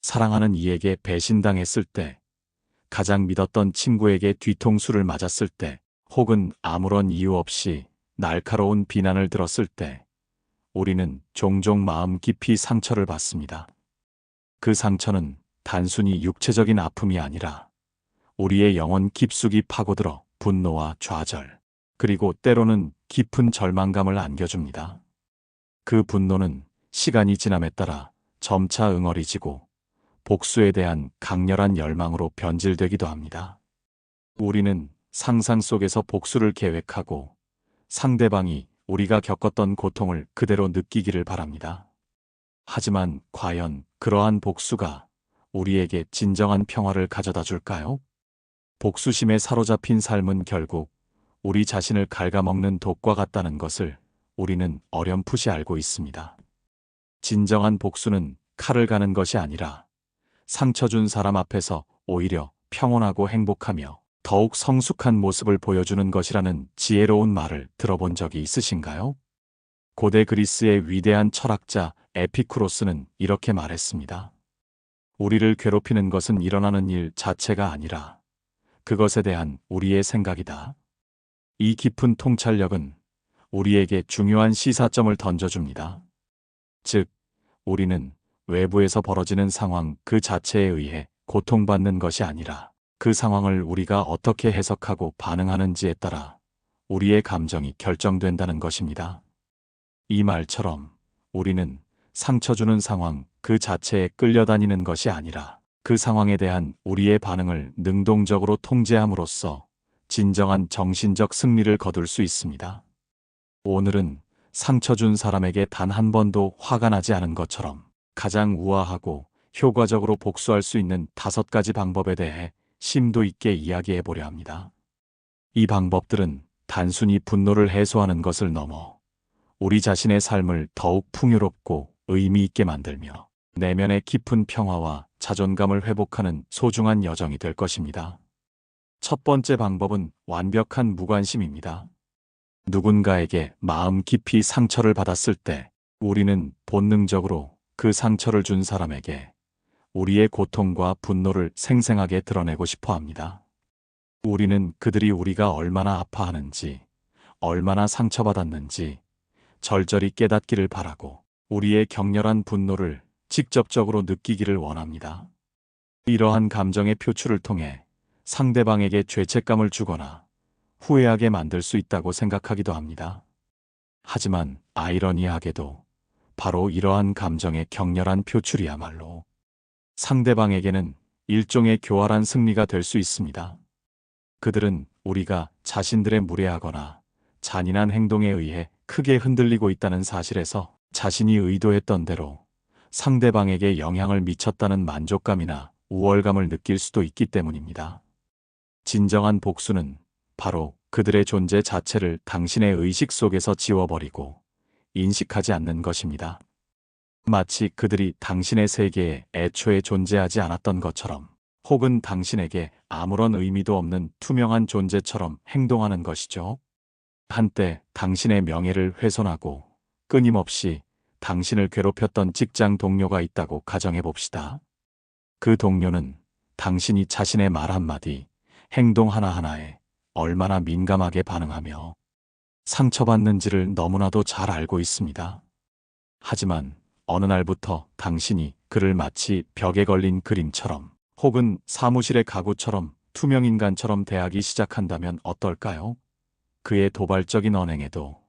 사랑하는 이에게 배신당했을 때, 가장 믿었던 친구에게 뒤통수를 맞았을 때, 혹은 아무런 이유 없이 날카로운 비난을 들었을 때, 우리는 종종 마음 깊이 상처를 받습니다. 그 상처는 단순히 육체적인 아픔이 아니라 우리의 영혼 깊숙이 파고들어 분노와 좌절, 그리고 때로는 깊은 절망감을 안겨줍니다. 그 분노는 시간이 지남에 따라 점차 응어리지고 복수에 대한 강렬한 열망으로 변질되기도 합니다. 우리는 상상 속에서 복수를 계획하고 상대방이 우리가 겪었던 고통을 그대로 느끼기를 바랍니다. 하지만 과연 그러한 복수가 우리에게 진정한 평화를 가져다 줄까요? 복수심에 사로잡힌 삶은 결국 우리 자신을 갉아먹는 독과 같다는 것을 우리는 어렴풋이 알고 있습니다. 진정한 복수는 칼을 가는 것이 아니라 상처 준 사람 앞에서 오히려 평온하고 행복하며 더욱 성숙한 모습을 보여주는 것이라는 지혜로운 말을 들어본 적이 있으신가요? 고대 그리스의 위대한 철학자 에피쿠로스는 이렇게 말했습니다. 우리를 괴롭히는 것은 일어나는 일 자체가 아니라 그것에 대한 우리의 생각이다. 이 깊은 통찰력은 우리에게 중요한 시사점을 던져줍니다. 즉, 우리는 외부에서 벌어지는 상황 그 자체에 의해 고통받는 것이 아니라 그 상황을 우리가 어떻게 해석하고 반응하는지에 따라 우리의 감정이 결정된다는 것입니다. 이 말처럼 우리는 상처 주는 상황 그 자체에 끌려다니는 것이 아니라 그 상황에 대한 우리의 반응을 능동적으로 통제함으로써 진정한 정신적 승리를 거둘 수 있습니다. 오늘은 상처 준 사람에게 단 한 번도 화가 나지 않은 것처럼 가장 우아하고 효과적으로 복수할 수 있는 5가지 방법에 대해 심도 있게 이야기해 보려 합니다. 이 방법들은 단순히 분노를 해소하는 것을 넘어 우리 자신의 삶을 더욱 풍요롭고 의미 있게 만들며 내면의 깊은 평화와 자존감을 회복하는 소중한 여정이 될 것입니다. 첫 번째 방법은 완벽한 무관심입니다. 누군가에게 마음 깊이 상처를 받았을 때 우리는 본능적으로 그 상처를 준 사람에게 우리의 고통과 분노를 생생하게 드러내고 싶어 합니다. 우리는 그들이 우리가 얼마나 아파하는지, 얼마나 상처받았는지 절절히 깨닫기를 바라고 우리의 격렬한 분노를 직접적으로 느끼기를 원합니다. 이러한 감정의 표출을 통해 상대방에게 죄책감을 주거나 후회하게 만들 수 있다고 생각하기도 합니다. 하지만 아이러니하게도 바로 이러한 감정의 격렬한 표출이야말로 상대방에게는 일종의 교활한 승리가 될 수 있습니다. 그들은 우리가 자신들의 무례하거나 잔인한 행동에 의해 크게 흔들리고 있다는 사실에서 자신이 의도했던 대로 상대방에게 영향을 미쳤다는 만족감이나 우월감을 느낄 수도 있기 때문입니다. 진정한 복수는 바로 그들의 존재 자체를 당신의 의식 속에서 지워버리고 인식하지 않는 것입니다. 마치 그들이 당신의 세계에 애초에 존재하지 않았던 것처럼, 혹은 당신에게 아무런 의미도 없는 투명한 존재처럼 행동하는 것이죠. 한때 당신의 명예를 훼손하고 끊임없이 당신을 괴롭혔던 직장 동료가 있다고 가정해 봅시다. 그 동료는 당신이 자신의 말 한마디, 행동 하나하나에 얼마나 민감하게 반응하며 상처받는지를 너무나도 잘 알고 있습니다. 하지만 어느 날부터 당신이 그를 마치 벽에 걸린 그림처럼 혹은 사무실의 가구처럼 투명인간처럼 대하기 시작한다면 어떨까요? 그의 도발적인 언행에도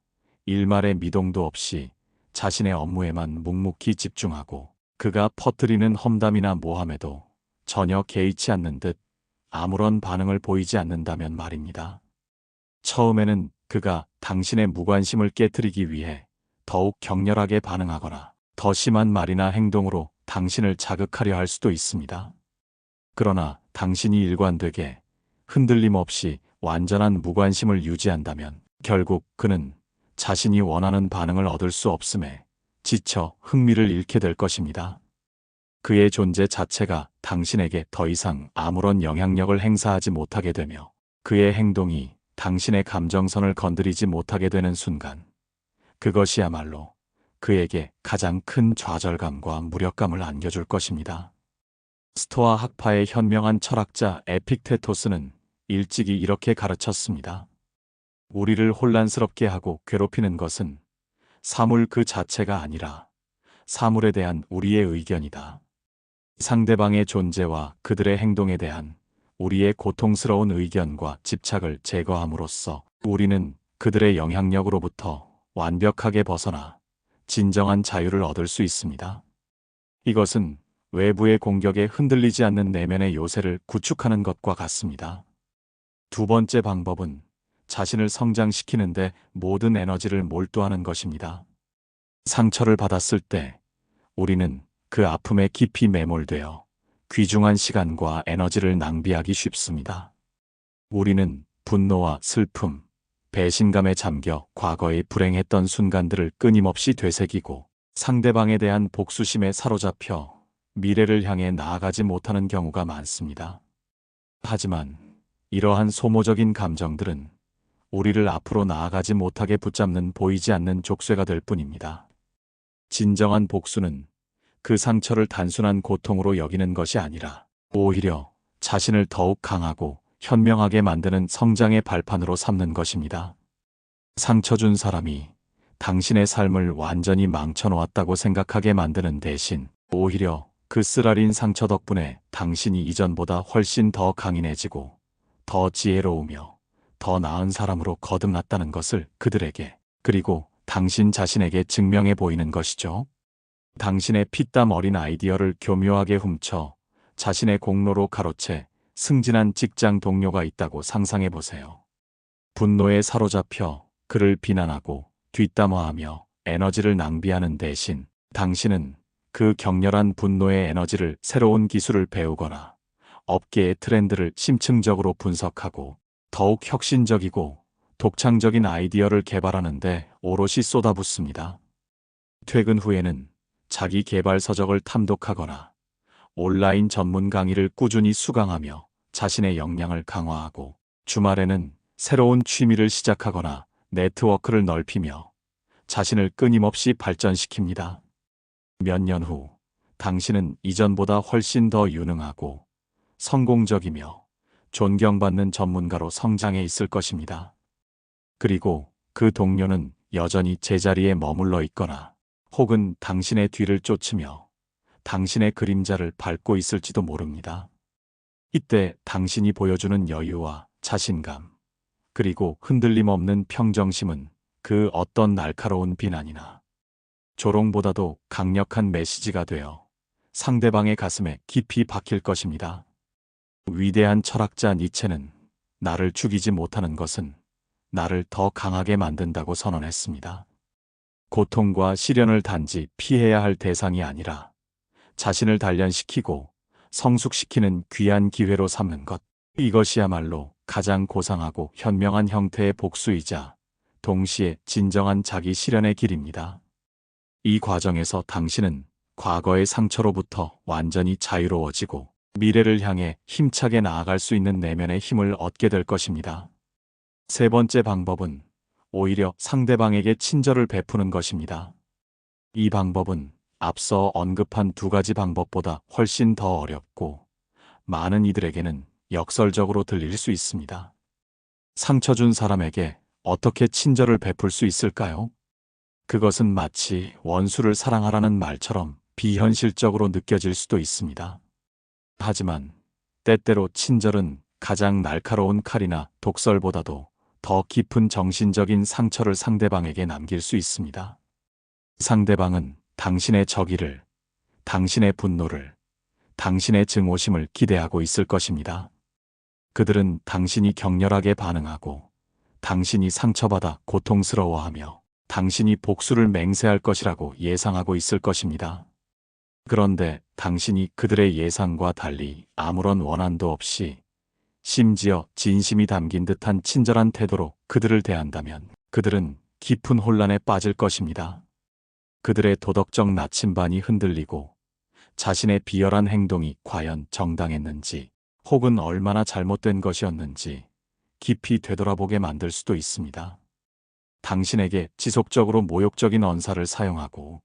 일말의 미동도 없이 자신의 업무에만 묵묵히 집중하고 그가 퍼뜨리는 험담이나 모함에도 전혀 개의치 않는 듯 아무런 반응을 보이지 않는다면 말입니다. 처음에는 그가 당신의 무관심을 깨트리기 위해 더욱 격렬하게 반응하거나 더 심한 말이나 행동으로 당신을 자극하려 할 수도 있습니다. 그러나 당신이 일관되게 흔들림 없이 완전한 무관심을 유지한다면 결국 그는 자신이 원하는 반응을 얻을 수 없음에 지쳐 흥미를 잃게 될 것입니다. 그의 존재 자체가 당신에게 더 이상 아무런 영향력을 행사하지 못하게 되며 그의 행동이 당신의 감정선을 건드리지 못하게 되는 순간, 그것이야말로 그에게 가장 큰 좌절감과 무력감을 안겨줄 것입니다. 스토아 학파의 현명한 철학자 에픽테토스는 일찍이 이렇게 가르쳤습니다. 우리를 혼란스럽게 하고 괴롭히는 것은 사물 그 자체가 아니라 사물에 대한 우리의 의견이다. 상대방의 존재와 그들의 행동에 대한 우리의 고통스러운 의견과 집착을 제거함으로써 우리는 그들의 영향력으로부터 완벽하게 벗어나 진정한 자유를 얻을 수 있습니다. 이것은 외부의 공격에 흔들리지 않는 내면의 요새를 구축하는 것과 같습니다. 두 번째 방법은 자신을 성장시키는데 모든 에너지를 몰두하는 것입니다. 상처를 받았을 때 우리는 그 아픔에 깊이 매몰되어 귀중한 시간과 에너지를 낭비하기 쉽습니다. 우리는 분노와 슬픔, 배신감에 잠겨 과거의 불행했던 순간들을 끊임없이 되새기고 상대방에 대한 복수심에 사로잡혀 미래를 향해 나아가지 못하는 경우가 많습니다. 하지만 이러한 소모적인 감정들은 우리를 앞으로 나아가지 못하게 붙잡는 보이지 않는 족쇄가 될 뿐입니다. 진정한 복수는 그 상처를 단순한 고통으로 여기는 것이 아니라 오히려 자신을 더욱 강하고 현명하게 만드는 성장의 발판으로 삼는 것입니다. 상처 준 사람이 당신의 삶을 완전히 망쳐놓았다고 생각하게 만드는 대신 오히려 그 쓰라린 상처 덕분에 당신이 이전보다 훨씬 더 강인해지고 더 지혜로우며 더 나은 사람으로 거듭났다는 것을 그들에게 그리고 당신 자신에게 증명해 보이는 것이죠. 당신의 피땀 어린 아이디어를 교묘하게 훔쳐 자신의 공로로 가로채 승진한 직장 동료가 있다고 상상해 보세요. 분노에 사로잡혀 그를 비난하고 뒷담화하며 에너지를 낭비하는 대신 당신은 그 격렬한 분노의 에너지를 새로운 기술을 배우거나 업계의 트렌드를 심층적으로 분석하고 더욱 혁신적이고 독창적인 아이디어를 개발하는데 오롯이 쏟아붓습니다. 퇴근 후에는 자기 개발 서적을 탐독하거나 온라인 전문 강의를 꾸준히 수강하며 자신의 역량을 강화하고 주말에는 새로운 취미를 시작하거나 네트워크를 넓히며 자신을 끊임없이 발전시킵니다. 몇 년 후 당신은 이전보다 훨씬 더 유능하고 성공적이며 존경받는 전문가로 성장해 있을 것입니다. 그리고 그 동료는 여전히 제자리에 머물러 있거나 혹은 당신의 뒤를 쫓으며 당신의 그림자를 밟고 있을지도 모릅니다. 이때 당신이 보여주는 여유와 자신감, 그리고 흔들림 없는 평정심은 그 어떤 날카로운 비난이나 조롱보다도 강력한 메시지가 되어 상대방의 가슴에 깊이 박힐 것입니다. 위대한 철학자 니체는 나를 죽이지 못하는 것은 나를 더 강하게 만든다고 선언했습니다. 고통과 시련을 단지 피해야 할 대상이 아니라 자신을 단련시키고 성숙시키는 귀한 기회로 삼는 것. 이것이야말로 가장 고상하고 현명한 형태의 복수이자 동시에 진정한 자기 실현의 길입니다. 이 과정에서 당신은 과거의 상처로부터 완전히 자유로워지고 미래를 향해 힘차게 나아갈 수 있는 내면의 힘을 얻게 될 것입니다. 세 번째 방법은 오히려 상대방에게 친절을 베푸는 것입니다. 이 방법은 앞서 언급한 두 가지 방법보다 훨씬 더 어렵고 많은 이들에게는 역설적으로 들릴 수 있습니다. 상처 준 사람에게 어떻게 친절을 베풀 수 있을까요? 그것은 마치 원수를 사랑하라는 말처럼 비현실적으로 느껴질 수도 있습니다. 하지만 때때로 친절은 가장 날카로운 칼이나 독설보다도 더 깊은 정신적인 상처를 상대방에게 남길 수 있습니다. 상대방은 당신의 적의를, 당신의 분노를, 당신의 증오심을 기대하고 있을 것입니다. 그들은 당신이 격렬하게 반응하고 당신이 상처받아 고통스러워하며 당신이 복수를 맹세할 것이라고 예상하고 있을 것입니다. 그런데 당신이 그들의 예상과 달리 아무런 원한도 없이 심지어 진심이 담긴 듯한 친절한 태도로 그들을 대한다면 그들은 깊은 혼란에 빠질 것입니다. 그들의 도덕적 나침반이 흔들리고 자신의 비열한 행동이 과연 정당했는지 혹은 얼마나 잘못된 것이었는지 깊이 되돌아보게 만들 수도 있습니다. 당신에게 지속적으로 모욕적인 언사를 사용하고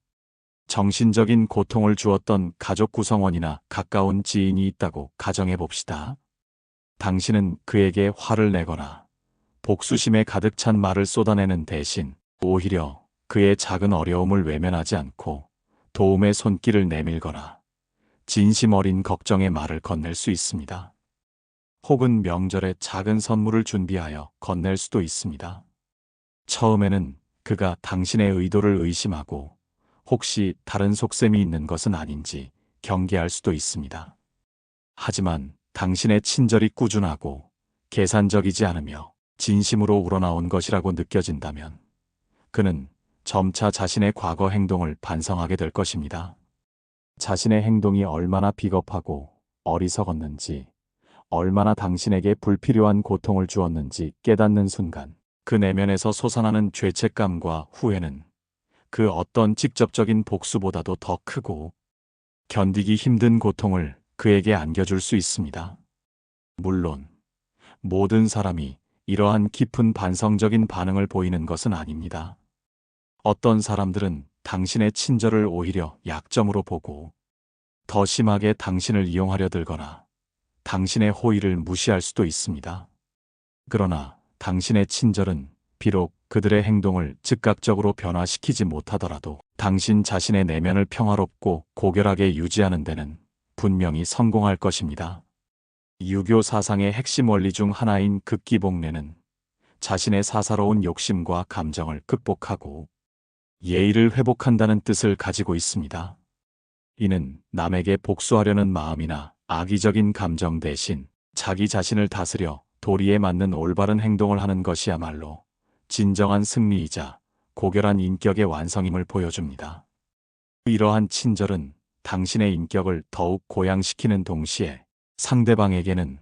정신적인 고통을 주었던 가족 구성원이나 가까운 지인이 있다고 가정해 봅시다. 당신은 그에게 화를 내거나 복수심에 가득 찬 말을 쏟아내는 대신 오히려 그의 작은 어려움을 외면하지 않고 도움의 손길을 내밀거나 진심 어린 걱정의 말을 건넬 수 있습니다. 혹은 명절에 작은 선물을 준비하여 건넬 수도 있습니다. 처음에는 그가 당신의 의도를 의심하고 혹시 다른 속셈이 있는 것은 아닌지 경계할 수도 있습니다. 하지만 당신의 친절이 꾸준하고 계산적이지 않으며 진심으로 우러나온 것이라고 느껴진다면 그는 점차 자신의 과거 행동을 반성하게 될 것입니다. 자신의 행동이 얼마나 비겁하고 어리석었는지, 얼마나 당신에게 불필요한 고통을 주었는지 깨닫는 순간 그 내면에서 솟아나는 죄책감과 후회는 그 어떤 직접적인 복수보다도 더 크고 견디기 힘든 고통을 그에게 안겨줄 수 있습니다. 물론 모든 사람이 이러한 깊은 반성적인 반응을 보이는 것은 아닙니다. 어떤 사람들은 당신의 친절을 오히려 약점으로 보고 더 심하게 당신을 이용하려 들거나 당신의 호의를 무시할 수도 있습니다. 그러나 당신의 친절은 비록 그들의 행동을 즉각적으로 변화시키지 못하더라도 당신 자신의 내면을 평화롭고 고결하게 유지하는 데는 분명히 성공할 것입니다. 유교 사상의 핵심 원리 중 하나인 극기복례는 자신의 사사로운 욕심과 감정을 극복하고 예의를 회복한다는 뜻을 가지고 있습니다. 이는 남에게 복수하려는 마음이나 악의적인 감정 대신 자기 자신을 다스려 도리에 맞는 올바른 행동을 하는 것이야말로 진정한 승리이자 고결한 인격의 완성임을 보여줍니다. 이러한 친절은 당신의 인격을 더욱 고양시키는 동시에 상대방에게는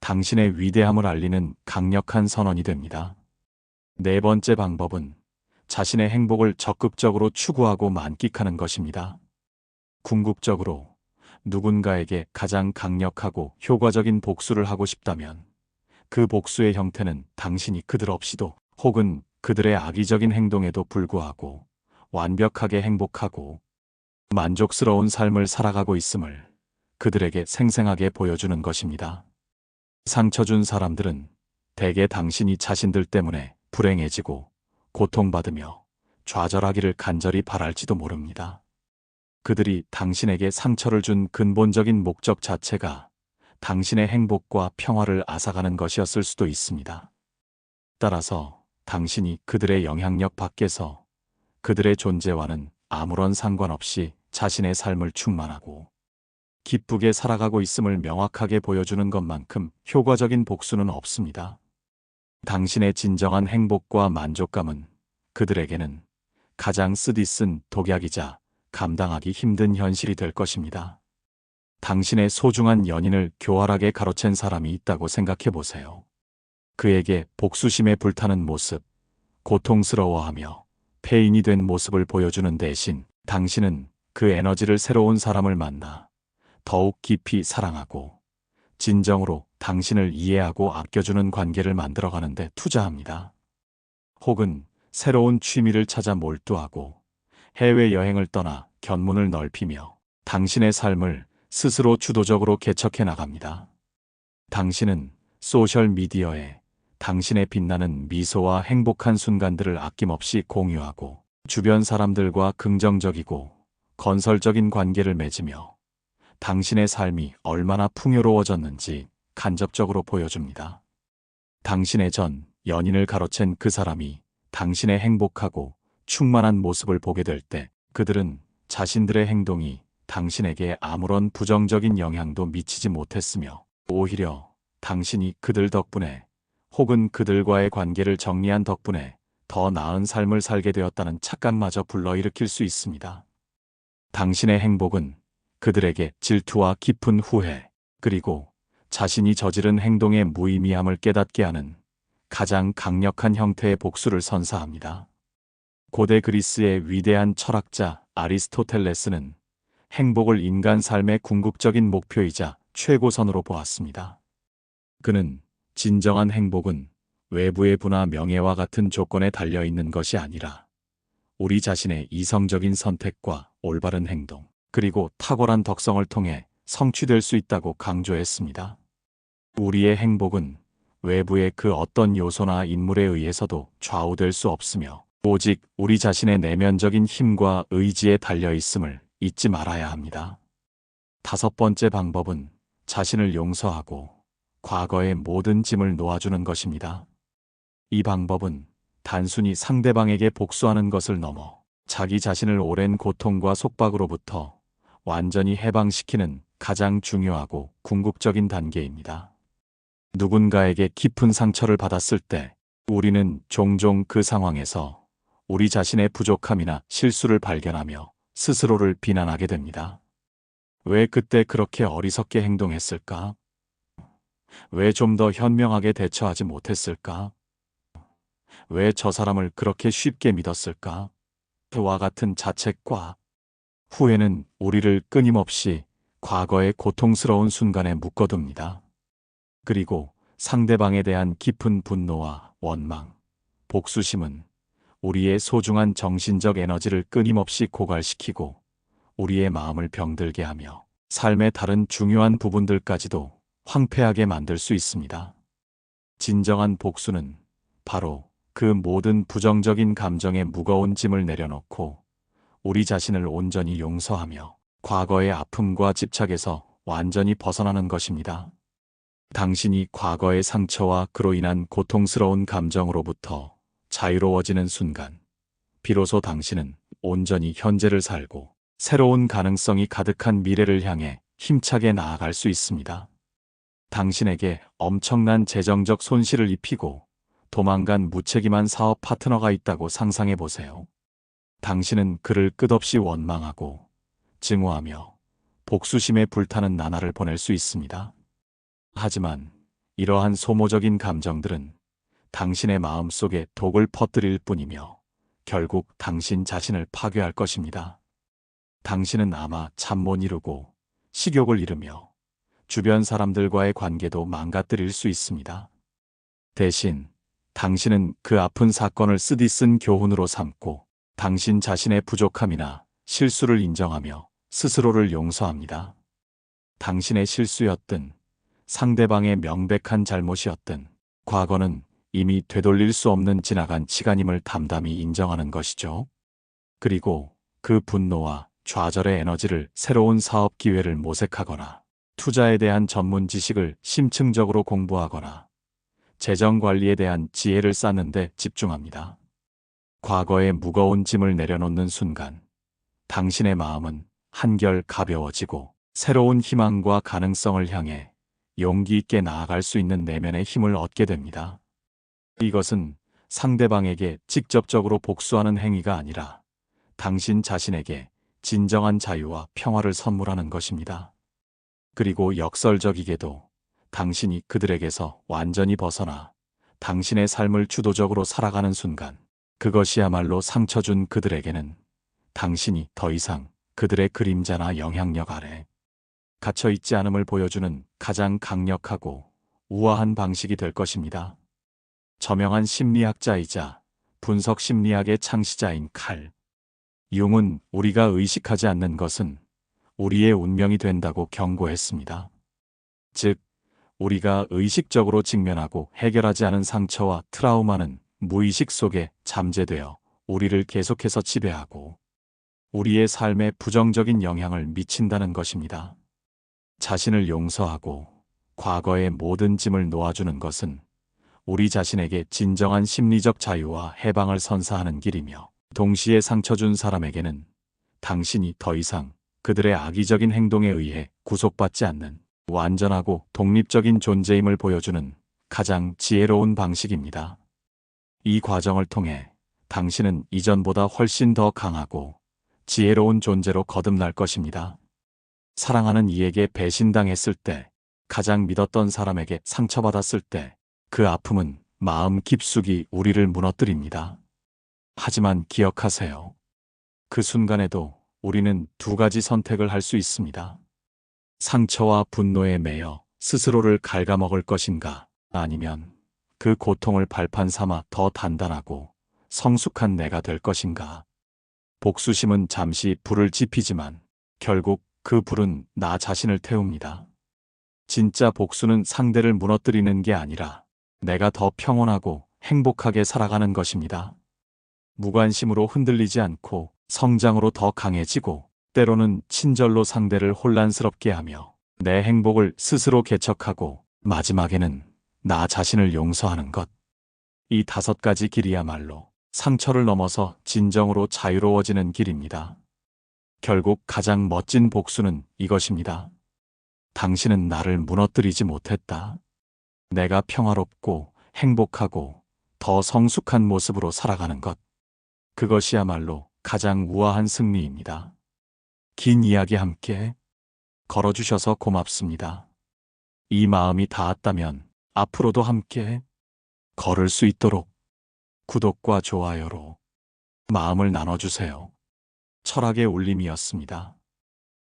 당신의 위대함을 알리는 강력한 선언이 됩니다. 네 번째 방법은 자신의 행복을 적극적으로 추구하고 만끽하는 것입니다. 궁극적으로 누군가에게 가장 강력하고 효과적인 복수를 하고 싶다면 그 복수의 형태는 당신이 그들 없이도 혹은 그들의 악의적인 행동에도 불구하고 완벽하게 행복하고 만족스러운 삶을 살아가고 있음을 그들에게 생생하게 보여주는 것입니다. 상처 준 사람들은 대개 당신이 자신들 때문에 불행해지고 고통받으며 좌절하기를 간절히 바랄지도 모릅니다. 그들이 당신에게 상처를 준 근본적인 목적 자체가 당신의 행복과 평화를 앗아가는 것이었을 수도 있습니다. 따라서 당신이 그들의 영향력 밖에서 그들의 존재와는 아무런 상관없이 자신의 삶을 충만하고 기쁘게 살아가고 있음을 명확하게 보여주는 것만큼 효과적인 복수는 없습니다. 당신의 진정한 행복과 만족감은 그들에게는 가장 쓰디쓴 독약이자 감당하기 힘든 현실이 될 것입니다. 당신의 소중한 연인을 교활하게 가로챈 사람이 있다고 생각해 보세요. 그에게 복수심에 불타는 모습, 고통스러워하며 폐인이 된 모습을 보여주는 대신 당신은 그 에너지를 새로운 사람을 만나 더욱 깊이 사랑하고 진정으로 당신을 이해하고 아껴주는 관계를 만들어가는 데 투자합니다. 혹은 새로운 취미를 찾아 몰두하고 해외여행을 떠나 견문을 넓히며 당신의 삶을 스스로 주도적으로 개척해 나갑니다. 당신은 소셜미디어에 당신의 빛나는 미소와 행복한 순간들을 아낌없이 공유하고 주변 사람들과 긍정적이고 건설적인 관계를 맺으며 당신의 삶이 얼마나 풍요로워졌는지 간접적으로 보여줍니다. 당신의 전 연인을 가로챈 그 사람이 당신의 행복하고 충만한 모습을 보게 될 때 그들은 자신들의 행동이 당신에게 아무런 부정적인 영향도 미치지 못했으며 오히려 당신이 그들 덕분에 혹은 그들과의 관계를 정리한 덕분에 더 나은 삶을 살게 되었다는 착각마저 불러일으킬 수 있습니다. 당신의 행복은 그들에게 질투와 깊은 후회, 그리고 자신이 저지른 행동의 무의미함을 깨닫게 하는 가장 강력한 형태의 복수를 선사합니다. 고대 그리스의 위대한 철학자 아리스토텔레스는 행복을 인간 삶의 궁극적인 목표이자 최고선으로 보았습니다. 그는 진정한 행복은 외부의 부나 명예와 같은 조건에 달려있는 것이 아니라 우리 자신의 이성적인 선택과 올바른 행동, 그리고 탁월한 덕성을 통해 성취될 수 있다고 강조했습니다. 우리의 행복은 외부의 그 어떤 요소나 인물에 의해서도 좌우될 수 없으며 오직 우리 자신의 내면적인 힘과 의지에 달려 있음을 잊지 말아야 합니다. 5번째 방법은 자신을 용서하고 과거의 모든 짐을 놓아주는 것입니다. 이 방법은 단순히 상대방에게 복수하는 것을 넘어 자기 자신을 오랜 고통과 속박으로부터 완전히 해방시키는 가장 중요하고 궁극적인 단계입니다. 누군가에게 깊은 상처를 받았을 때 우리는 종종 그 상황에서 우리 자신의 부족함이나 실수를 발견하며 스스로를 비난하게 됩니다. 왜 그때 그렇게 어리석게 행동했을까? 왜 좀 더 현명하게 대처하지 못했을까? 왜 저 사람을 그렇게 쉽게 믿었을까? 와 같은 자책과 후회는 우리를 끊임없이 과거의 고통스러운 순간에 묶어둡니다. 그리고 상대방에 대한 깊은 분노와 원망, 복수심은 우리의 소중한 정신적 에너지를 끊임없이 고갈시키고 우리의 마음을 병들게 하며 삶의 다른 중요한 부분들까지도 황폐하게 만들 수 있습니다. 진정한 복수는 바로 그 모든 부정적인 감정의 무거운 짐을 내려놓고 우리 자신을 온전히 용서하며 과거의 아픔과 집착에서 완전히 벗어나는 것입니다. 당신이 과거의 상처와 그로 인한 고통스러운 감정으로부터 자유로워지는 순간, 비로소 당신은 온전히 현재를 살고 새로운 가능성이 가득한 미래를 향해 힘차게 나아갈 수 있습니다. 당신에게 엄청난 재정적 손실을 입히고 도망간 무책임한 사업 파트너가 있다고 상상해 보세요. 당신은 그를 끝없이 원망하고 증오하며 복수심에 불타는 나날을 보낼 수 있습니다. 하지만 이러한 소모적인 감정들은 당신의 마음 속에 독을 퍼뜨릴 뿐이며 결국 당신 자신을 파괴할 것입니다. 당신은 아마 잠 못 이루고 식욕을 잃으며 주변 사람들과의 관계도 망가뜨릴 수 있습니다. 대신 당신은 그 아픈 사건을 쓰디쓴 교훈으로 삼고 당신 자신의 부족함이나 실수를 인정하며 스스로를 용서합니다. 당신의 실수였든 상대방의 명백한 잘못이었든 과거는 이미 되돌릴 수 없는 지나간 시간임을 담담히 인정하는 것이죠. 그리고 그 분노와 좌절의 에너지를 새로운 사업 기회를 모색하거나 투자에 대한 전문 지식을 심층적으로 공부하거나 재정 관리에 대한 지혜를 쌓는 데 집중합니다. 과거의 무거운 짐을 내려놓는 순간 당신의 마음은 한결 가벼워지고 새로운 희망과 가능성을 향해 용기 있게 나아갈 수 있는 내면의 힘을 얻게 됩니다. 이것은 상대방에게 직접적으로 복수하는 행위가 아니라 당신 자신에게 진정한 자유와 평화를 선물하는 것입니다. 그리고 역설적이게도 당신이 그들에게서 완전히 벗어나 당신의 삶을 주도적으로 살아가는 순간 그것이야말로 상처 준 그들에게는 당신이 더 이상 그들의 그림자나 영향력 아래 갇혀 있지 않음을 보여주는 가장 강력하고 우아한 방식이 될 것입니다. 저명한 심리학자이자 분석 심리학의 창시자인 칼 융은 우리가 의식하지 않는 것은 우리의 운명이 된다고 경고했습니다. 즉, 우리가 의식적으로 직면하고 해결하지 않은 상처와 트라우마는 무의식 속에 잠재되어 우리를 계속해서 지배하고 우리의 삶에 부정적인 영향을 미친다는 것입니다. 자신을 용서하고 과거의 모든 짐을 놓아주는 것은 우리 자신에게 진정한 심리적 자유와 해방을 선사하는 길이며 동시에 상처 준 사람에게는 당신이 더 이상 그들의 악의적인 행동에 의해 구속받지 않는 완전하고 독립적인 존재임을 보여주는 가장 지혜로운 방식입니다. 이 과정을 통해 당신은 이전보다 훨씬 더 강하고 지혜로운 존재로 거듭날 것입니다. 사랑하는 이에게 배신당했을 때, 가장 믿었던 사람에게 상처받았을 때, 그 아픔은 마음 깊숙이 우리를 무너뜨립니다. 하지만 기억하세요. 그 순간에도 우리는 두 가지 선택을 할 수 있습니다. 상처와 분노에 매여 스스로를 갉아먹을 것인가, 아니면 그 고통을 발판 삼아 더 단단하고 성숙한 내가 될 것인가. 복수심은 잠시 불을 지피지만 결국 그 불은 나 자신을 태웁니다. 진짜 복수는 상대를 무너뜨리는 게 아니라 내가 더 평온하고 행복하게 살아가는 것입니다. 무관심으로 흔들리지 않고 성장으로 더 강해지고 때로는 친절로 상대를 혼란스럽게 하며 내 행복을 스스로 개척하고 마지막에는 나 자신을 용서하는 것. 이 5가지 길이야말로 상처를 넘어서 진정으로 자유로워지는 길입니다. 결국 가장 멋진 복수는 이것입니다. 당신은 나를 무너뜨리지 못했다. 내가 평화롭고 행복하고 더 성숙한 모습으로 살아가는 것. 그것이야말로 가장 우아한 승리입니다. 긴 이야기 함께 걸어주셔서 고맙습니다. 이 마음이 닿았다면 앞으로도 함께 걸을 수 있도록 구독과 좋아요로 마음을 나눠주세요. 철학의 울림이었습니다.